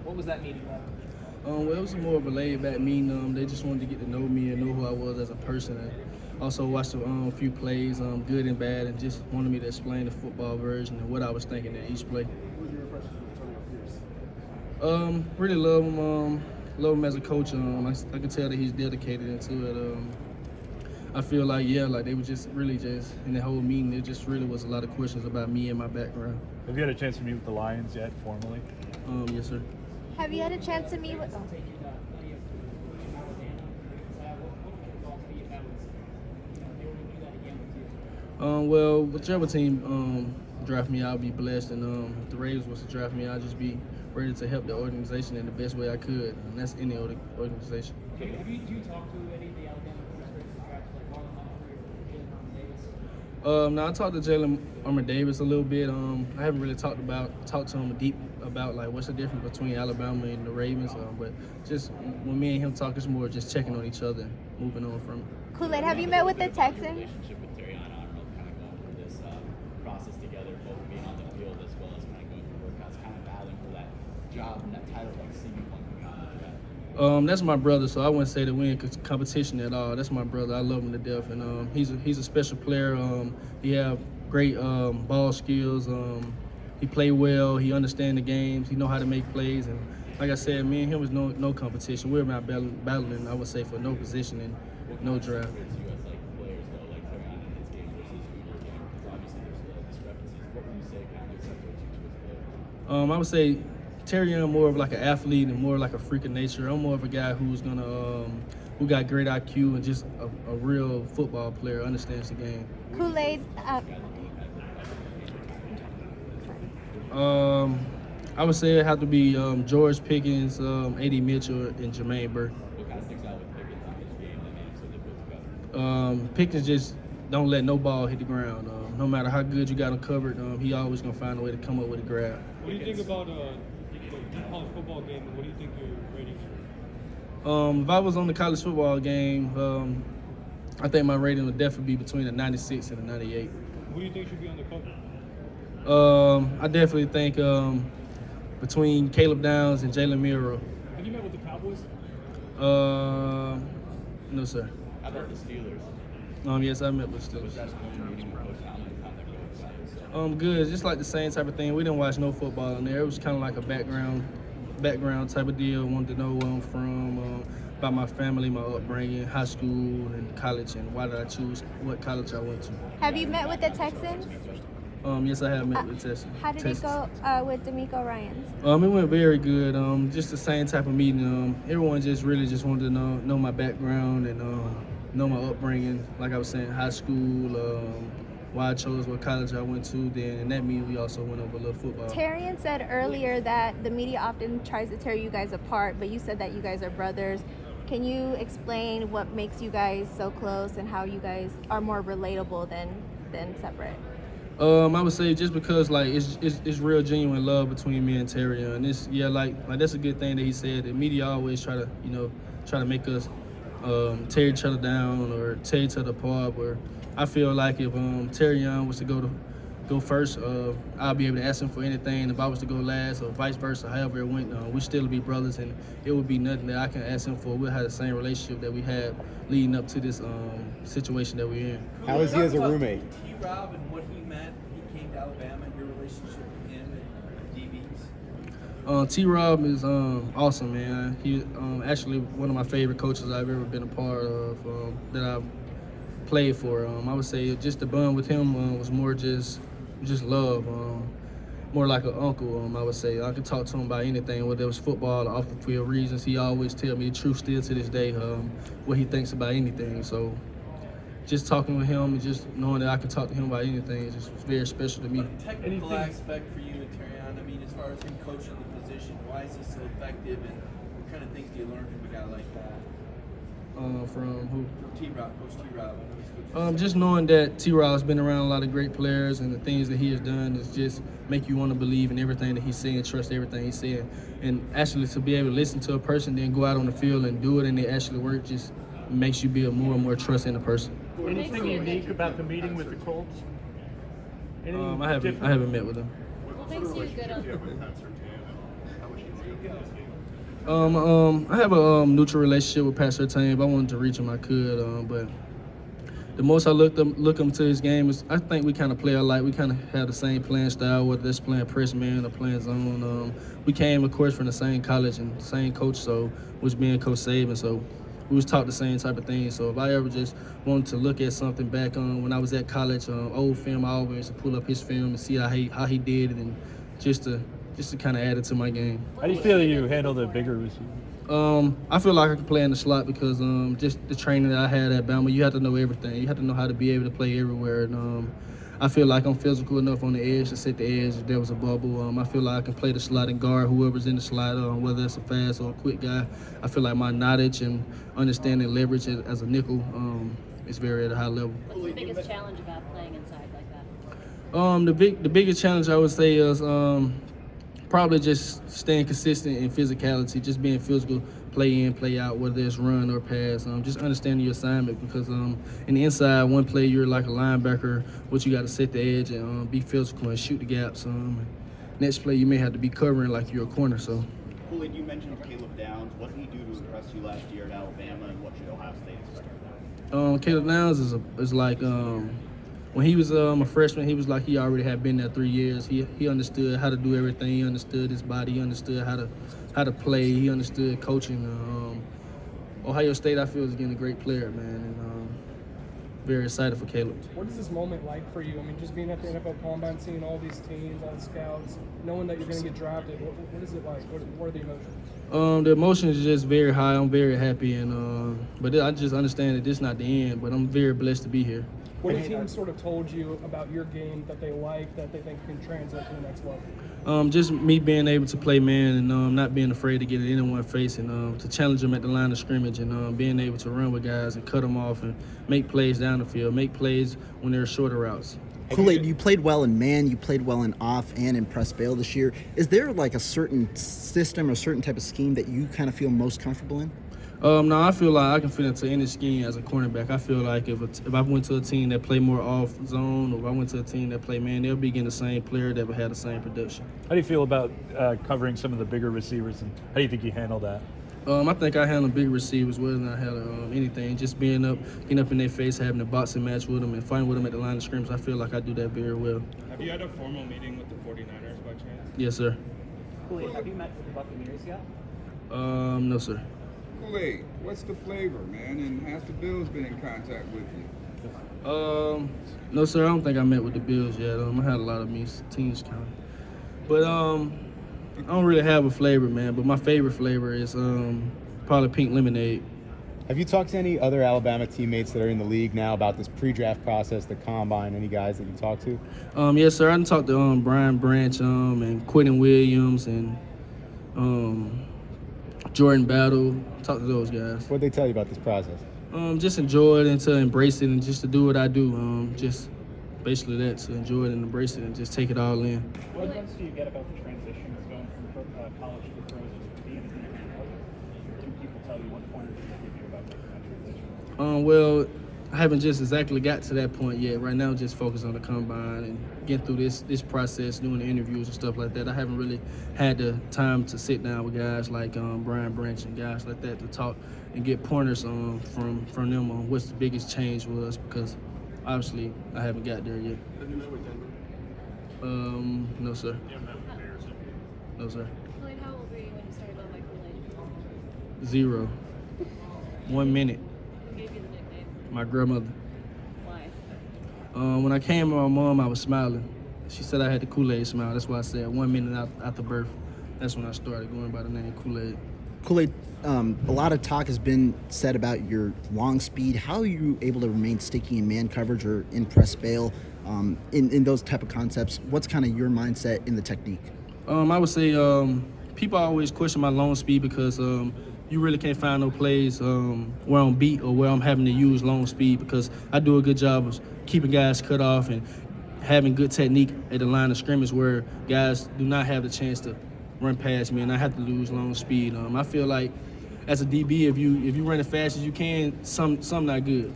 What was that meeting like? Well, it was more of a laid-back meeting. They just wanted to get to know me and know who I was as a person. And also watched a few plays, good and bad, and just wanted me to explain the football version and what I was thinking at each play. What was your impression of Antonio Pierce? Really love him as a coach. I can tell that he's dedicated into it. I feel like they were just in the whole meeting. It just really was a lot of questions about me and my background. Have you had a chance to meet with the Lions yet, formally? Yes, sir. Have you had a chance to meet with? Well, whichever team draft me, I'll be blessed, and if the Ravens was to draft me, I'll just be ready to help the organization in the best way I could, and that's any other organization. Do you talk to any of the Alabama quarterbacks that drafted, like Rohan or Jalen Davis? No, I talked to Jalen Davis a little bit. I haven't really talked to him deep about like what's the difference between Alabama and the Ravens. But just when me and him talk, it's more just checking on each other and moving on from it. Kool-Aid, have you met with the Texans? Relationship with Terion, I don't know, kind of going through this process together, both being on the field as well as kind of going through workouts, kind of battling for that job and that title, like seeing one coming out of that. That's my brother, so I wouldn't say that we in competition at all. That's my brother. I love him to death, and he's a special player. He have great ball skills. He play well. He understand the games. He know how to make plays, and like I said, me and him was no competition. We're not battling. I would say for no position and no draft. I would say Terion more of like an athlete and more like a freak of nature. I'm more of a guy who's who got great IQ and just a real football player, understands the game. Kool-Aid. I would say it have to be George Pickens, A.D. Mitchell, and Jermaine Burke. What kind of sticks out with Pickens in his game that made him so difficult to cover? Pickens just don't let no ball hit the ground. No matter how good you got him covered, he always gonna find a way to come up with a grab. What do you think about the college football game? What do you think your ratings are? If I was on the college football game, I think my rating would definitely be between a 96 and a 98. Who do you think should be on the cover? I definitely think between Caleb Downs and Jalen Miro. Have you met with the Cowboys? No, sir. How about the Steelers? Yes, I met with Steelers. Was that a meeting with Coach Allen and how that goes about it? Good. Just like the same type of thing. We didn't watch no football in there. It was kind of like a background type of deal. Wanted to know where I'm from, about my family, my upbringing, high school and college, and why did I choose what college I went to. Have you met with the Texans? Yes, I have met with Texans. How did it go with D'Amico Ryans? It went very good. Just the same type of meeting. Everyone just really wanted to know my background and know my upbringing. Like I was saying, high school, why I chose what college I went to. Then in that meeting, we also went over a little football. Terion said earlier that the media often tries to tear you guys apart, but you said that you guys are brothers. Can you explain what makes you guys so close and how you guys are more relatable than separate? I would say just because like it's real genuine love between me and Terion. And it's like that's a good thing that he said. The media always try to make us tear each other down or tear each other apart. Where I feel like if Terion was to go first, I'll be able to ask him for anything. If I was to go last or vice versa, however it went, we still be brothers, and it would be nothing that I can ask him for. We'll have the same relationship that we had leading up to this situation that we're in. How is he as a roommate? T-Rob and what he meant when he came to Alabama, your relationship with him and DBs? T-Rob is awesome, man. He actually one of my favorite coaches I've ever been a part of that I've played for. I would say just the bond with him was more just love, more like an uncle. I would say I could talk to him about anything, whether it was football or off the field reasons. He always tell me the truth still to this day, what he thinks about anything. So just talking with him and just knowing that I can talk to him about anything is just very special to me. But technical aspect for you and Terion, I mean, as far as him coaching the position, why is he so effective, and what kind of things do you learn from a guy like that? From who? From T-Rob, Coach T-Rob. Just knowing that T-Rob's been around a lot of great players, and the things that he has done is just make you want to believe in everything that he's saying, trust everything he's saying. And actually to be able to listen to a person, then go out on the field and do it and it actually work just makes you build more and more trust in the person. Anything unique about the meeting with the Colts? I haven't met with him. What makes you good on I have a neutral relationship with Pat Surtain. If I wanted to reach him, I could. But the most I look him to his game is I think we kind of play alike. We kind of have the same playing style, whether it's playing press man or playing zone. We came, of course, from the same college and same coach, so which being Coach Saban. So we was taught the same type of things. So if I ever just wanted to look at something back on when I was at college, old film, I always pull up his film and see how he did it, and just to kind of add it to my game. How do you feel you handle the bigger receiver? I feel like I can play in the slot because just the training that I had at Bama, you have to know everything. You have to know how to be able to play everywhere. And I feel like I'm physical enough on the edge to set the edge if there was a bubble. I feel like I can play the slot and guard whoever's in the slot, whether it's a fast or a quick guy. I feel like my knowledge and understanding leverage as a nickel is very at a high level. What's the biggest challenge about playing inside like that? The biggest challenge I would say is probably just staying consistent in physicality, just being physical, play in, play out, whether it's run or pass. Just understanding your assignment because in the inside, one play you're like a linebacker, but you got to set the edge and be physical and shoot the gaps. Next play you may have to be covering like you're a corner. So. Kool-Aid, you mentioned Caleb Downs. What did he do to impress you last year at Alabama, and what should Ohio State expect from that? Caleb Downs is like when he was a freshman, he was like he already had been there 3 years. He understood how to do everything. He understood his body. He understood how to play. He understood coaching. Ohio State, I feel, is getting a great player, man, and very excited for Caleb. What is this moment like for you? I mean, just being at the NFL Combine, seeing all these teams, all the scouts, knowing that you're going to get drafted. What is it like? What are the emotions? The emotions is just very high. I'm very happy, and but I just understand that this is not the end. But I'm very blessed to be here. What have teams sort of told you about your game that they like, that they think can translate to the next level? Just me being able to play man and not being afraid to get in anyone's face and to challenge them at the line of scrimmage and being able to run with guys and cut them off and make plays down the field, make plays when there are shorter routes. Kool-Aid, you played well in man, you played well in off and in press bail this year. Is there like a certain system or a certain type of scheme that you kind of feel most comfortable in? No, I feel like I can fit into any scheme as a cornerback. I feel like if I went to a team that play more off zone, or if I went to a team that play man, they'll be getting the same player that would have the same production. How do you feel about covering some of the bigger receivers, and how do you think you handle that? I think I handle big receivers well than I handle anything. Just getting up in their face, having a boxing match with them, and fighting with them at the line of scrimmage. I feel like I do that very well. Have you had a formal meeting with the 49ers by chance? Yes, sir. Kool-Aid, have you met with the Buccaneers yet? No, sir. Kool-Aid, what's the flavor, man? And has the Bills been in contact with you? No, sir. I don't think I met with the Bills yet. I had a lot of teams kind of, but I don't really have a flavor, man. But my favorite flavor is probably pink lemonade. Have you talked to any other Alabama teammates that are in the league now about this pre-draft process, the combine? Any guys that you talked to? Yes, sir. I talked to Brian Branch and Quentin Williams and Jordan Battle. Talk to those guys. What did they tell you about this process? Just enjoy it and to embrace it and just to do what I do. Just basically that, to enjoy it and embrace it and just take it all in. What advice do you get about the transition of going from college to the pros to being in the NFL? Do people tell you what pointers do they give you about making that transition? Well, I haven't just exactly got to that point yet. Right now, just focused on the combine and getting through this process, doing the interviews and stuff like that. I haven't really had the time to sit down with guys like Brian Branch and guys like that to talk and get pointers from them on what's the biggest change was, because obviously I haven't got there yet. Have you met with Denver? No, sir. You haven't met with Bears? No, sir. Kool-Aid, how old were you when you started going by Kool-Aid? 0. 1 minute. Who gave you the nickname? My grandmother. Why? When I came with my mom, I was smiling. She said I had the Kool-Aid smile. That's why I said 1 minute after birth. That's when I started going by the name Kool-Aid. Kool-Aid, a lot of talk has been said about your long speed. How are you able to remain sticky in man coverage or in press bail, in those type of concepts? What's kind of your mindset in the technique? I would say people always question my long speed because you really can't find no plays where I'm beat or where I'm having to use long speed, because I do a good job of keeping guys cut off and having good technique at the line of scrimmage where guys do not have the chance to run past me and I have to lose long speed. I feel like as a DB, if you run as fast as you can, some not good.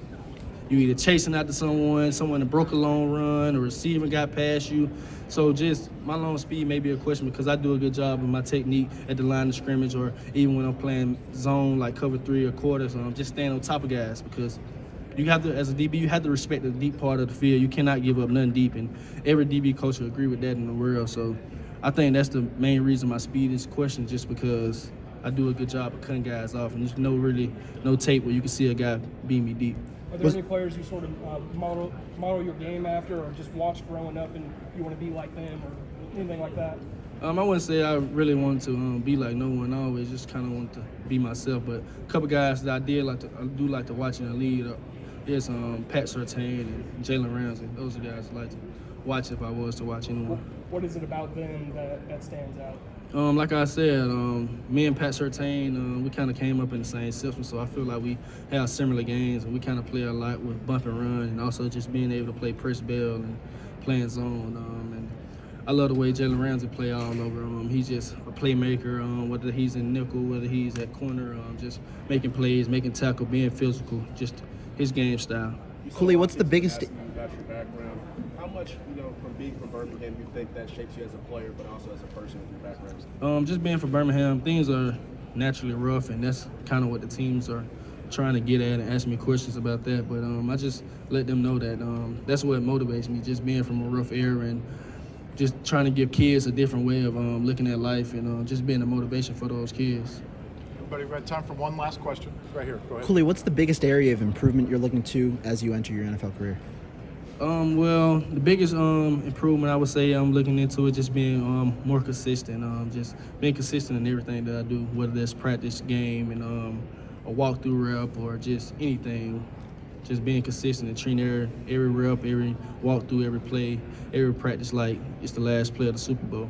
you either chasing after someone that broke a long run, or receiver got past you. So just my long speed may be a question because I do a good job of my technique at the line of scrimmage, or even when I'm playing zone like cover 3 or quarters, just staying on top of guys, because you have to, as a DB, you have to respect the deep part of the field. You cannot give up nothing deep, and every DB coach will agree with that in the world. So I think that's the main reason my speed is questioned, just because I do a good job of cutting guys off, and there's no tape where you can see a guy beat me deep. Are there any players you sort of model your game after, or just watched growing up and you want to be like them, or anything like that? I wouldn't say I really wanted to be like no one. I always just kind of wanted to be myself. But a couple guys that I do like to watch in the league is Pat Surtain and Jalen Ramsey. Those are guys I like to watch if I was to watch anyone. What is it about them that stands out? Like I said, me and Pat Surtain, we kind of came up in the same system, so I feel like we have similar games, and we kind of play a lot with bump and run, and also just being able to play press bell and playing zone. And I love the way Jalen Ramsey play all over. He's just a playmaker, whether he's in nickel, whether he's at corner, just making plays, making tackle, being physical, just his game style. Kool-Aid, what's the biggest? About your background, how much from being from Birmingham, you think that shapes you as a player, but also as a person with your background? Just being from Birmingham, things are naturally rough, and that's kind of what the teams are trying to get at and ask me questions about that. But I just let them know that that's what motivates me, just being from a rough era and just trying to give kids a different way of looking at life, and just being a motivation for those kids. Everybody, we have time for one last question. Right here, go ahead. Kool-Aid, what's the biggest area of improvement you're looking to as you enter your NFL career? Well, the biggest improvement I would say I'm looking into it just being more consistent. Just being consistent in everything that I do, whether that's practice, game, and a walkthrough rep, or just anything. Just being consistent and treating every rep, every walkthrough, every play, every practice like it's the last play of the Super Bowl.